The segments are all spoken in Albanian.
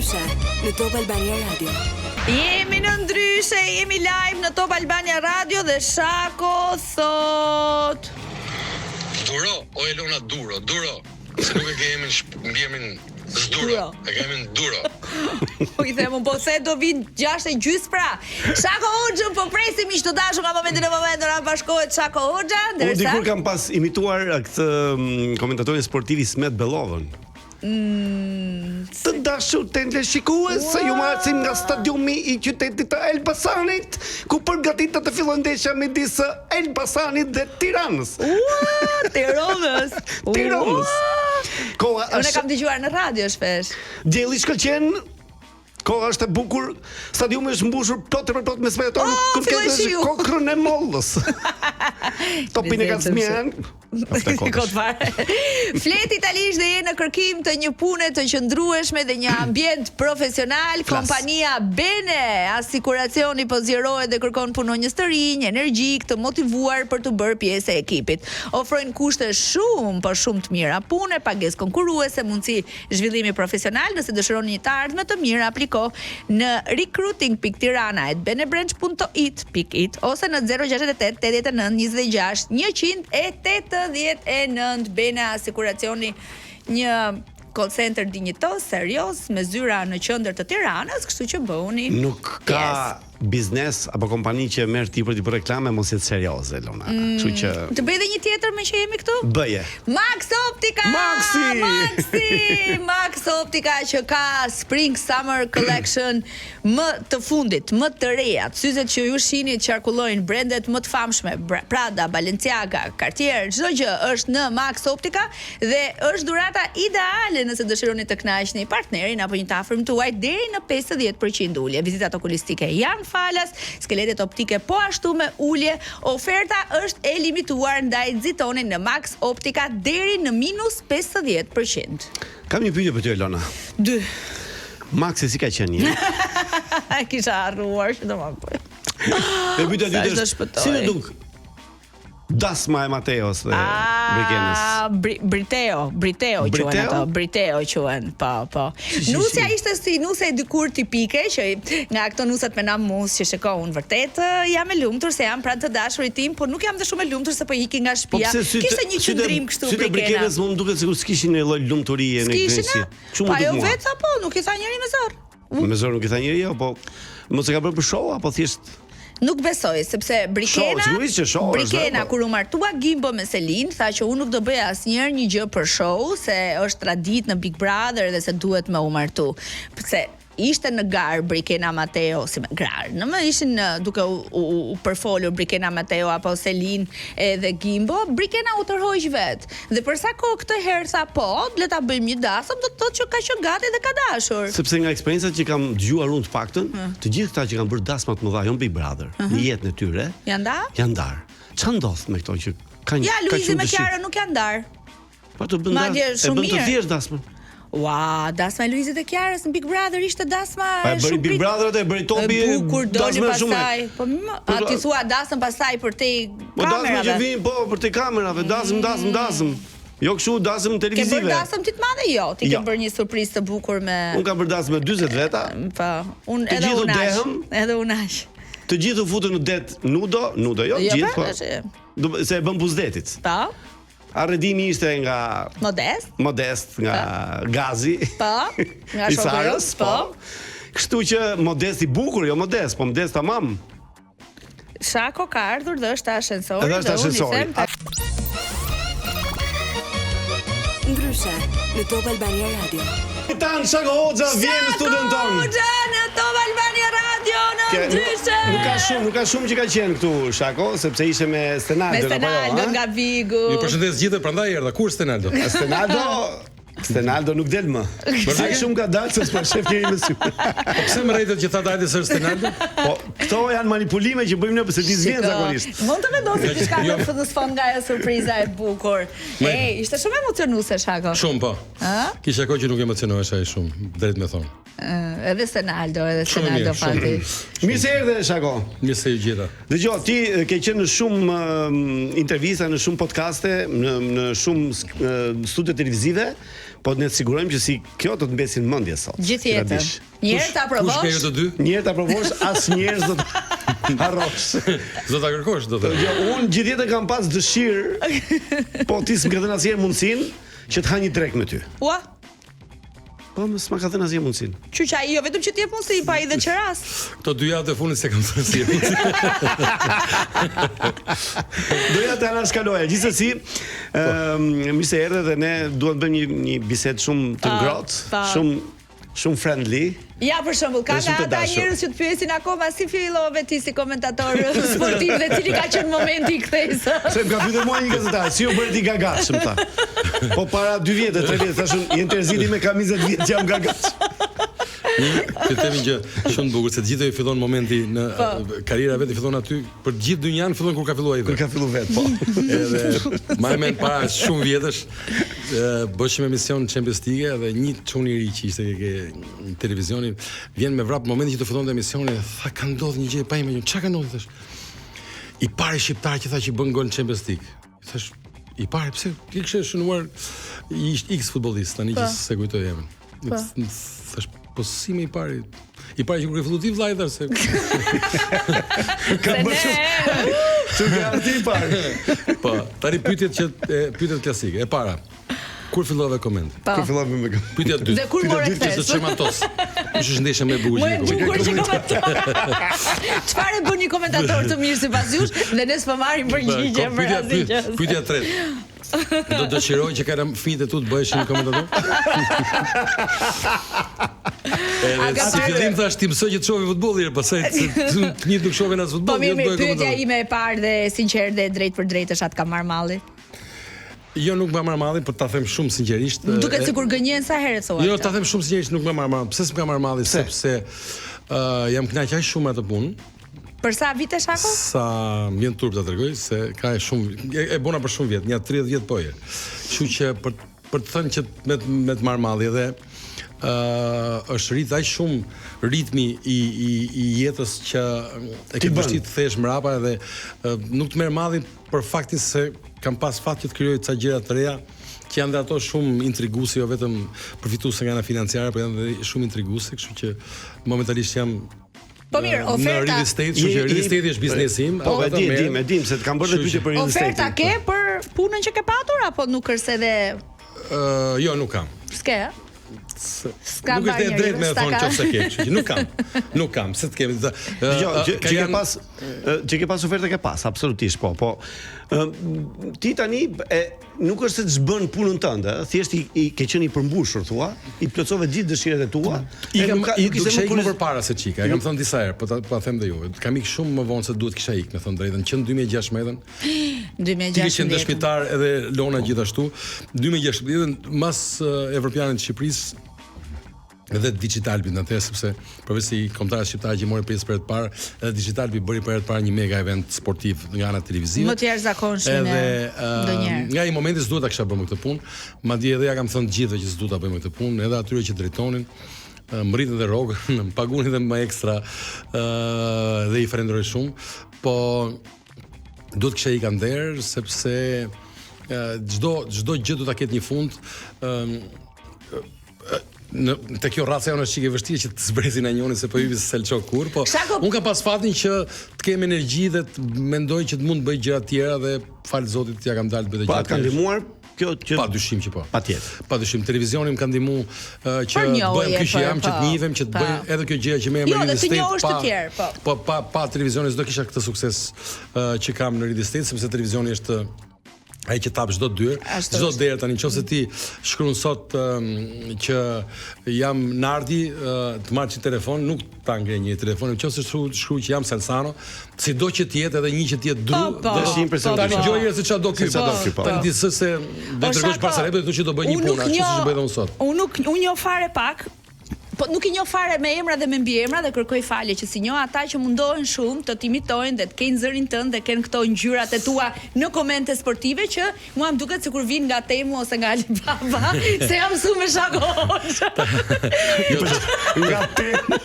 Ndryshe në Top Albania Radio. Jemi në Ndryshe, jemi live në Top Albania Radio dhe Shako thot Duro, o Elona duro. Se nuk e kemi në emrin Zduro, e kemi në Duro. I them po se do vinë 6:30 pra. Shako Hoxha po presim miq të dashur nga momenti në moment na bashkohet Shako Hoxha, Unë dikur kam pas imituar këtë komentatorin sportiv Ismet Bellovën. Të dashur të shikues, se ju marsim nga stadiumi i qytetit të Elbasanit, ku përgatitet të fillon ndeshja midis Elbasanit dhe Tiranës. Tiranës. Koha Unë kam dëgjuar në radio shpesh. Dielli shkëlqen. Koha është e bukur, stadiumi është mbushur plot me spektatorë, kur ke kokrën e mollës. Topin e Kazmian. Flet italisht dhe je në kërkim të një pune të qëndrueshme dhe një ambient profesional. Kompania Bene Asikuracioni po zgjerohet dhe kërkon punonjës të rinj, energjik, të motivuar për të bërë pjesë e ekipit. Ofrojnë kushte shumë të mira pune, pagesë konkurruese, mundësi zhvillimi profesional. Nëse dëshironi një të ardhme të mirë, apliko në recruiting.tirana@benebranch.it ose në 068 89 26 189. Bene Asikuracioni, një call center dinjitos, serioz, me zyra në qendër të Tiranës, kështu që bëuni. Nuk ka biznes apo kompani që merr ti për të bërë reklame mos jetë serioze, Elona. Kështu që të bëj edhe një tjetër me që jemi këtu? Bëje. Max Optica! Max Optica që ka Spring Summer Collection më të fundit, më të rejat, syzet që ju shihni qarkullojnë brendet më të famshme, Prada, Balenciaga, Cartier, çdo gjë është në Max Optica dhe është dhurata ideale nëse dëshironi të kënaqni partnerin apo një të afërm tuaj deri në 50% ulje. Vizitat okulistike janë falas, skeletet optike po ashtu me ulje. Oferta është e limituar ndaj nxitonin në Max Optica deri në -50%. Kam një pyetje për ty, Elona. 2. Maxi si ka qenë një? Kisha harruar që do ma bëj. E pyetja e dytë është, si do duk dasma e Mateos dhe Brikenës? Briteo quhen ato. Briteo quhen, po. Nusja ishte si nuse e dikur tipike, që nga këto nusat me namus që shiko unë vërtet jam e lumtur se jam pranë të dashurit tim, por nuk jam dhe shumë e lumtur se po iki nga shtëpia. Kishte një qëndrim kështu Brikena. Si të Brikenës më duket sikur s'kishin një lloj lumturie në Greqi. Pa jo vetë apo nuk i tha njëri me zor. Me zor nuk i tha njëri, apo mos e ka bërë për show apo thjesht nuk besoj, sepse Brikena kur u martua Gimbo me Selin, tha që unë nuk do bëja asnjëherë një gjë për show, se është tradit në Big Brother dhe se duhet me u martu. Pse ishte në garë Brikena Mateo, si me garë, në më ishin duke u përfolur Brikena Mateo apo Selin dhe Gimbo, Brikena u tërhoq vetë. Dhe përsa kohë këtë herë tha po, le ta bëjmë një dasëm, do të thotë që ka qenë gati dhe ka dashur. Sepse nga eksperiencat që kam dëgjuar unë të paktën, të gjithë këta që kanë bërë dasma të mëdha, jo Big Brother, në jetën e tyre, janë ndar. Çfarë ndodh me këto që kanë Luizi me Kiara nuk janë ndar. Po të bën të thjesht dasmën. Ua, dasma e Luizit dhe Kiarës në Big Brother ishte dasma e shumë Big Brother atë bëri Topi dasma shumë. Po ti thua dasmën pastaj për te kamerave. Po dasma që vin për te kamerave, dasm. Jo kështu dasm televizive. Ke bërë dasm ti të madhe jo, ti ke bërë një surprizë të bukur me. Unë kam bërë dasm me 40 veta. Po, unë edhe unash. Të gjithë u futën në det nudo jo gjithë po. Se e bën buzdetit. Po. Arredimi ishte nga Modest nga Gazi. Po, nga Shokërës, po. Kështu që Modest i bukur, jo Modest, po Modest tamam. Shako ka ardhur dhe është ashensori dhe unë i them Ndryshe në Top Albania Radio. Tan Shako Hoxha vjen në studion tonë. Shako Hoxha në Top Albania Radio në Ndryshe. Nuk ka shumë që ka qenë këtu Shako, sepse ishte me Stenaldo nga Vigu. Ju përshëndes gjithë prandaj erdha. Kur Stenaldo nuk del më. Ai shumë ka dalë se s'po shef njëri me sy. Po pse më rritet që tha dajte së Stenaldo? Po këto janë manipulime që bëjmë ne pse ti s'vjen zakonisht. Mund të vendosi diçka në fund nga ajo surpriza e bukur. Ishte shumë emocionuese Shako. Shumë po. Kisha kohë që nuk emocionohesh ai shumë, drejt me thonë. Edhe Senaldo fati. Mirë se erdhe Shako. Mirë se ju gjeta. Dëgjoj, ti ke qenë në shumë intervista, në shumë podcaste, në shumë studio televizive, po ne të sigurojmë që si kjo do të mbesin mendje sot. Gjithë jetën. Njëherë ta provosh. Kush nga ju të dy? Njëherë ta provosh, asnjëherë do të harrosh. Do ta kërkosh, do të. Jo, unë gjithë jetën kam pas dëshirë, po ti s'më ke dhënë asnjëherë mundsinë që të ha një drek me ty. Ua, Po s'ma ka dhënë asnjë mundsinë. Qyqa, jo vetëm që t'jep mundësi, pa i dhe që rast. Këto 2 javë të fundit se kam thënë si. Doja të anashkaloja. Gjithsesi, mirë se erdhe dhe ne duhet të bëjmë një bisedë shumë të ngrohtë, shumë friendly. Ja, për shembull, ka nga ata njerëz që të pyesin akoma si fillove ti si komentator sportiv dhe cili ka qenë momenti i kthesës. Se më ka pyetur mua një gazetar, si u bëri ti gagatshëm ta. Po para 2 vjetë, 3 vjetë, thashun, jenë Terziti me ka 20 vjetë që jam gagatshëm. Që themi që shumë të bukur se të gjithë fillon momenti në karriera vetë fillon aty, për gjithë dynjan fillon kur ka filluar ai. Kur ka filluar vet, po. Edhe më mend para shumë vjetësh bëshim emision Champions League dhe një çun i ri që ishte ke televizioni vjen me vrap momentin që të fillonte emisioni, tha ka ndodhur një gjë pa imagjin. Çka ka ndodhur thash? I pari shqiptar që tha që bën gol në Champions League. Thash i pari pse ti kishe shënuar ishte X futbollist tani që se kujtoj emrin. Thash po si më i pari që kur e fillu ti vllai se Ka bërë shumë ti pari. Po, tani pyetjet klasike. E para, kur fillove koment? Kur fillova me Pyetja 2. Dhe kur morë Pyetja 2 të çemantos. Kush është ndeshja më e bukur? Më e bukur që komentator. Çfarë bën një komentator të mirë sipas jush dhe ne s'po marrim përgjigje për asnjë gjë. Pyetja 3. Do dëshiroj që kanë fëmijët e tu të bëheshin komentator? Si fillim thash ti mësoj që të shohë futbollin, pastaj fëmijët nuk shohin as futboll. Po mirë, pyetja ime e parë dhe sinqert dhe drejt për drejt është atë ka marr malli. Jo, nuk më marr malli, por ta them shumë sinqerisht. Duket sikur gënjen sa herë thua. Jo, ta them shumë sinqerisht, nuk më marr malli. Pse s'm ka marr malli? Sepse jam kënaqur aq shumë atë punë. Për sa vite Shako? Sa vjen turp ta tregoj se ka shumë e bona për shumë vjet, një 30 vjet po je. Kështu që për të thënë që me të marr malli dhe është rrit aq shumë ritmi i jetës që e ke vështirë të thesh mbrapa dhe nuk të merr mallin për faktin se kam pas fat që të krijoj ca gjëra të reja që janë dhe ato shumë intriguese, jo vetëm përfituese nga ana financiare, por janë dhe shumë intriguese, kështu që momentalisht jam Po mirë, oferta. Në real estate, që real estate është biznesi im. Po e dim se të kam bërë pyetje për real estate. Oferta ke për punën që ke patur apo nuk është edhe jo, nuk kam. S'ke? Nuk është e drejtë me thonë çfarë ke, kështu që nuk kam, se të kemi. Jo, që ke pas ofertë ke pas, absolutisht po. Ti tani nuk është se të zbën punën tënde, thjesht i ke qenë i përmbushur thua, i plotësove gjithë dëshirat e tua. Nuk ishte më përpara se çika, e kam thënë disa herë, po ta them dhe juve. Kam ikë shumë më vonë se duhet kisha ikë, me thënë drejtën, që në 2016-ën. 2016. Që në shpitar edhe Lona gjithashtu. 2016-ën mas evropianit të Shqipërisë edhe Digitalbi në atë sepse përveç se kombëtarët shqiptarë që morin pjesë për herë të parë, edhe Digitalbi bëri për herë të parë një mega event sportiv nga ana televizive. Më të jashtëzakonshëm ndonjëherë. Nga ai momenti s'duhet ta kisha bërë këtë punë, madje edhe ja kam thënë të gjithëve që s'duhet ta bëjmë këtë punë, edhe atyre që drejtonin më rritën dhe rrogën, më pagunin edhe më ekstra dhe i falenderoj shumë, po duhet kisha ikë nder sepse çdo gjë do ta ketë një fund. Te kjo racë janë është çike vështirë që të zbresin anjonin se po hypi se selçok kur, po unë kam pas fatin që të kem energji dhe të mendoj që të mund të bëj gjëra të tjera dhe fal Zotit ja kam dalë bëj gjëra. Pa ka ndihmuar kjo që pa dyshim që po. Patjetër. Pa dyshim televizioni më ka ndihmuar që të bëjmë kjo që jam, që të njihem, që të bëj edhe kjo gjë që më Jo, real dhe të njohësh të estate. tjerë, po. Po pa televizioni s'do kisha këtë sukses që kam në real estate sepse televizioni është ai që tap çdo dyrë, çdo derë tani nëse ti shkruan sot që jam Nardi, të marr një telefon, nuk ta ngre një telefon, nëse shkruaj që jam Salsano, sido që të jetë edhe një që të jetë Dru, është impresionant. Tani gjojë se çfarë do ky. Tani ti se do të tregosh pas sa do të thotë që do bëj një punë, ashtu siç bëj unë sot. Unë nuk njoh fare pak po nuk i njoh fare me emra dhe me mbiemra dhe kërkoj falje që si njoh ata që mundohen shumë të imitojnë dhe të kenë zërin tënd dhe kanë këto ngjyrat e tua në komente sportive që mua më duket sikur vin nga Temu ose nga Alibaba, se jam mësuar me Shagosh. Nga Temu.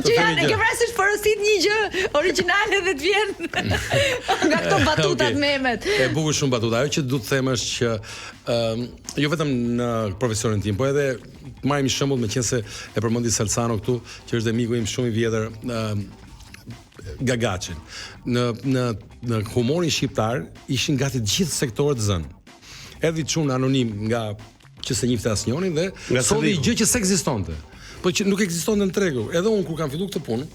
Që janë e ke parasysh porosit një gjë origjinale dhe të vjen nga këto batutat memet. E bukur shumë batuta. Ajo që du të them është që jo vetëm në profesionin tim, po edhe marrim shembull me qenë se e përmendi Salsano këtu, që është dhe miku im shumë i vjetër, Gagaçin. Në humorin shqiptar ishin gati të gjithë sektorët zënë. Edhe çun anonim nga që se njifte asnjërin dhe solli gjë që s'ekzistonte. Po që nuk ekzistonte në tregu. Edhe unë kur kam filluar këtë punë,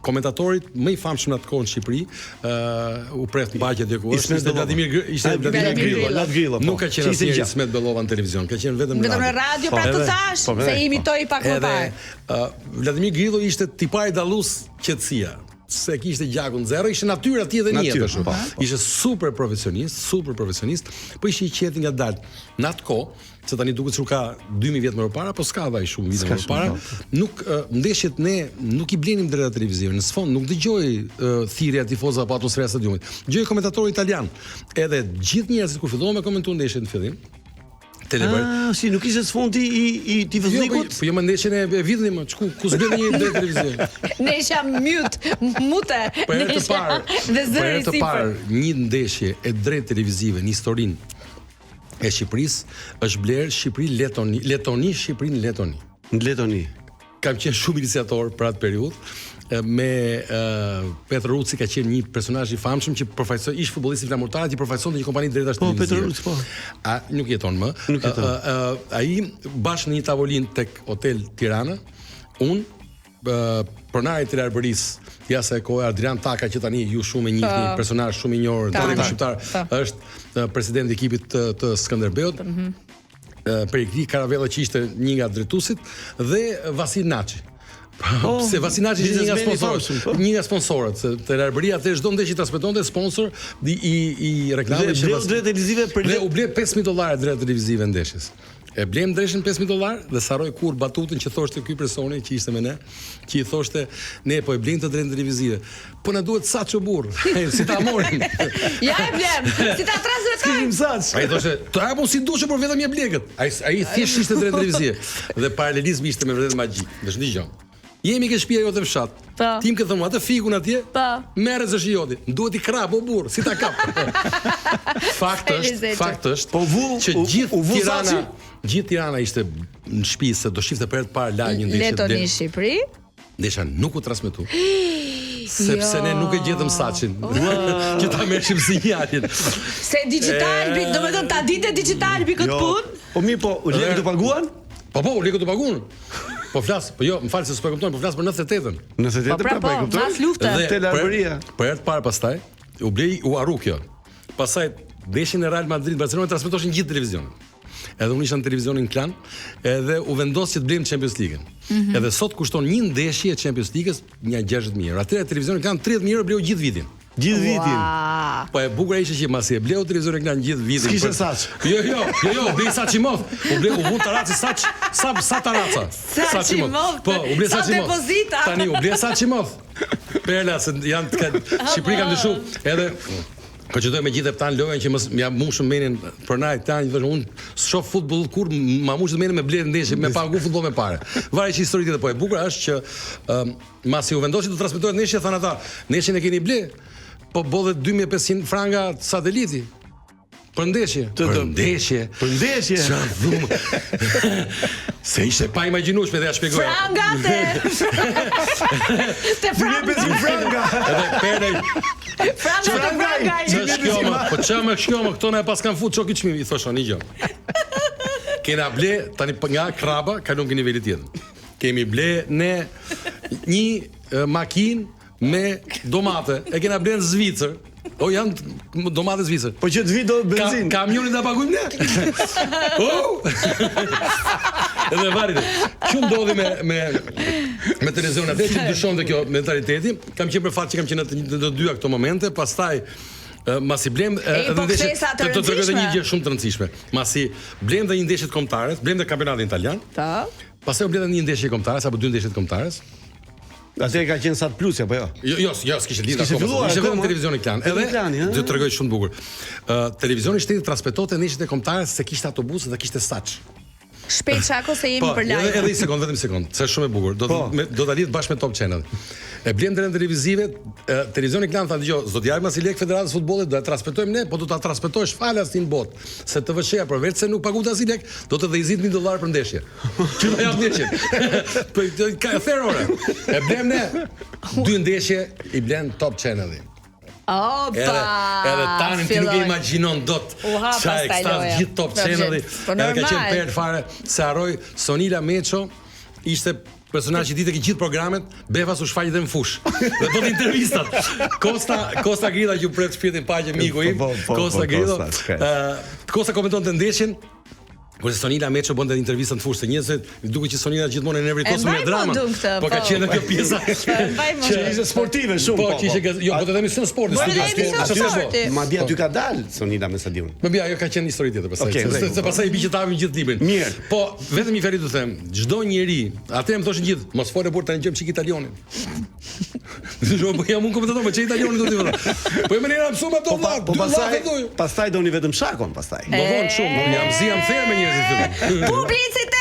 komentatorit më i famshëm në atë kohë në Shqipëri, u pret mbaqje diku, ishte Vladimir Grillo. Nuk ka qenë asnjëri Ismet Bellova në televizion, ka qenë vetëm në radio, pra të thash se imitoi pak më parë. Vladimir Grillo ishte tipari dallus qetësia. Se kishte gjakun zero, ishte natyrë atij dhe një jetë. Ishte super profesionist, po ishte i qetë nga dalë. Në atë kohë, se tani duket se ka 2000 vjet më parë, po s'ka vaj shumë vite më parë, nuk ndeshjet ne nuk i blenim drejt televizive. Në sfond nuk dëgjoj thirrja tifozëve apo atmosfera e stadiumit. Dëgjoj komentatorë italian. Edhe gjithë njerëzit kur filluan me komentuar ndeshjet në fillim, si nuk ishte sfondi i tifoznikut? Po jo më ndeshjen e vitën më, ku s'bën një drejt televizion. Nesha mute. Për të parë një ndeshje e drejt televizive në historinë e Shqipërisë është bler Shqipëri-Letoni. Në Letoni. Kam qenë shumë iniciator për atë periudhë me Petr Ruci ka qenë një personazh i famshëm që përfaqësoi ish futbollist flamurtar, që përfaqësonte një kompani drejtash televizive. Petr Ruci, po. Nuk jeton më. Ai bashkë në një tavolinë tek Hotel Tirana, pronari i Arbëris, jasa e kohë Adrian Taka, që tani ju shumë e njihni, një personazh shumë i njohur në tregun shqiptar, është presidenti i ekipit të Skënderbeut. Perikli Karavella që ishte një nga drejtuesit dhe Vasil Naçi. Se Vasil Naçi ishte një nga sponsorët, se Telearbëria atë çdo ndeshje transmetonte sponsor i reklamave që drejt televizive dhe u ble $5,000 drejt televizive ndeshjes. E blem ndreshën $5,000 dhe saroj kur batutën që thoshte ky personi që ishte me ne, që i thoshte ne po e blem të drejt televizive. Po na duhet saço burr. Si ta morim? Ja e blem. Si ta transmetojmë? Ai thoshte, "To apo si duhet por vetëm ja blegët." Ai thjesht ishte drejt televizive. Dhe paralelizmi ishte me vërtet magjik. Dhe dëgjoj. Jemi ke shtëpia jote fshat. Tim ke thënë atë fikun atje? Merret se shijoti. Duhet i krap o burr, si ta kap. Fakt është, po që gjithë Tirana ishte në shtëpi se do shifte për herë të parë live një ndeshje. Letoni në Shqipëri. Ndesha nuk u transmetu. Sepse ne nuk e gjetëm Saçin. Që ta merrshim sinjalin. Se digital, domethënë ta ditë digital bi këtë punë. Po mi po, lekët u paguan? Po, lekët u paguan. Po flas, po jo, më fal se s'po e kupton, po flas për 98-ën. 98-ën pra po e kuptoj. Pas lufte. Telearbëria. Për herë të parë pastaj u harru kjo. Pastaj ndeshjen e Real Madrid Barcelona transmetoshin gjithë televizionin. Edhe unë isha në televizionin Klan, edhe u vendos që të blejmë Champions League-ën. Edhe sot kushton një ndeshje e Champions League-s një 60.000 euro. Atëherë televizionin Klan 30.000 euro bleu gjithë vitin. Gjithë vitin. Po e bukur ishte që masi e bleu televizorin Klan gjithë vitin. S'kishte Saç. Jo, blej Saçimov. U vun Taraci Saç, sa Taraca. Saçimov. Po, u blej Saçimov. Tani u blej Saçimov. Perla se janë Shqipëri kanë ndryshuar. Edhe po që dojmë gjithë tan lojën që mos ja mushën menin për naj tani, thonë unë shoh futboll kur ma mushën menin me blerë ndeshje, me pagu futboll me parë. Varet që historitë po e bukur është që masi u vendosi të transmetohet ndeshja, thanë ata, ndeshjen e keni ble, po bodhe 2500 franga sateliti. Për ndeshje. Për ndeshje. Çfarë dhumë. Se ishte pa imagjinueshme dhe ja shpjegoj. Te franga. Franga. Edhe Perlej. Franga. Po çamë shkoma këto na pas kanë fut çoki çmimi, i thosha një gjë. Kena ble tani nga kraba kalon ke niveli tjetër. Kemi ble ne një makinë me domate. E kena ble në Zvicër. O janë domate Zvicër. Po që të vi do benzinë. Kamionin ta pagojmë ne. Edhe varet. Çu ndodhi me televizionin atë që dyshonte kjo mentaliteti. Kam qenë për fat që kam qenë në të dyja këto momente, pastaj masi blem edhe ndeshje të tregoj një gjë shumë të rëndësishme. Masi blem dhe një ndeshje kombëtare, blem dhe kampionatin italian. Pastaj u mbledh një ndeshje kombëtare apo 2 ndeshje të kombëtares. Atë ka qenë Sat Plus apo jo? Jo, s'kishte lidhje akoma. Ishte vetëm televizioni Klan. Edhe do të tregoj shumë bukur. Televizioni shtetit transmetonte ndeshjet e kombëtares se kishte autobus dhe kishte saç. Shpejt Shako se jemi për live. Edhe një sekond, vetëm një sekond, se është shumë e bukur. Do ta lidh bashkë me Top Channel. E blem drejt televizive, televizioni Klan tha dëgjoj, s'do t'japim as i lek Federatës Futbollit, do ta transmetojmë ne, po do ta transmetosh falas në botë. Se TVSH-ja përveç se nuk paguat as i lek, do të dhëzit $1.000 për ndeshje. Që do jap ndeshjen. Po ka fair ore. E blem ne 2 ndeshje i blen Top Channel-i. Edhe tani ti nuk e imagjinon dot çfarë ekstaz gjithë Top Channel-i. Edhe ka qenë per fare se harroj Sonila Meço ishte personazhi i ditë që gjithë programet Befas u shfaqet në fush. Dhe do të intervistat. Kosta Grida që pret shpirtin paqe miku im. Kosta Grido. Kosta komentonte ndeshjen. Kurse Sonila Meço bënte intervistën në fushë se njerëzit duket që Sonila gjithmonë e nervitosu me dramën. Po ka qenë kjo pjesa. Që ishte sportive shumë. Po kishte jo, po të themi se në sport, sporti. Madje aty ka dalë Sonila me stadion. Më bia, ajo ka qenë histori tjetër pastaj. Se pastaj i bi që tapim gjithë tipin. Mirë. Po vetëm një fjalë do të them, çdo njeri, atë më thoshin gjithë, mos fole burr tani gjëm çik italionin. Jo, po jam un komentator, po çe italionin do të thonë. Po më nera mësum ato vllaj. Po pastaj doni vetëm Shakon pastaj. Do von shumë, jam therr me njerëzit këtu. Publicitet!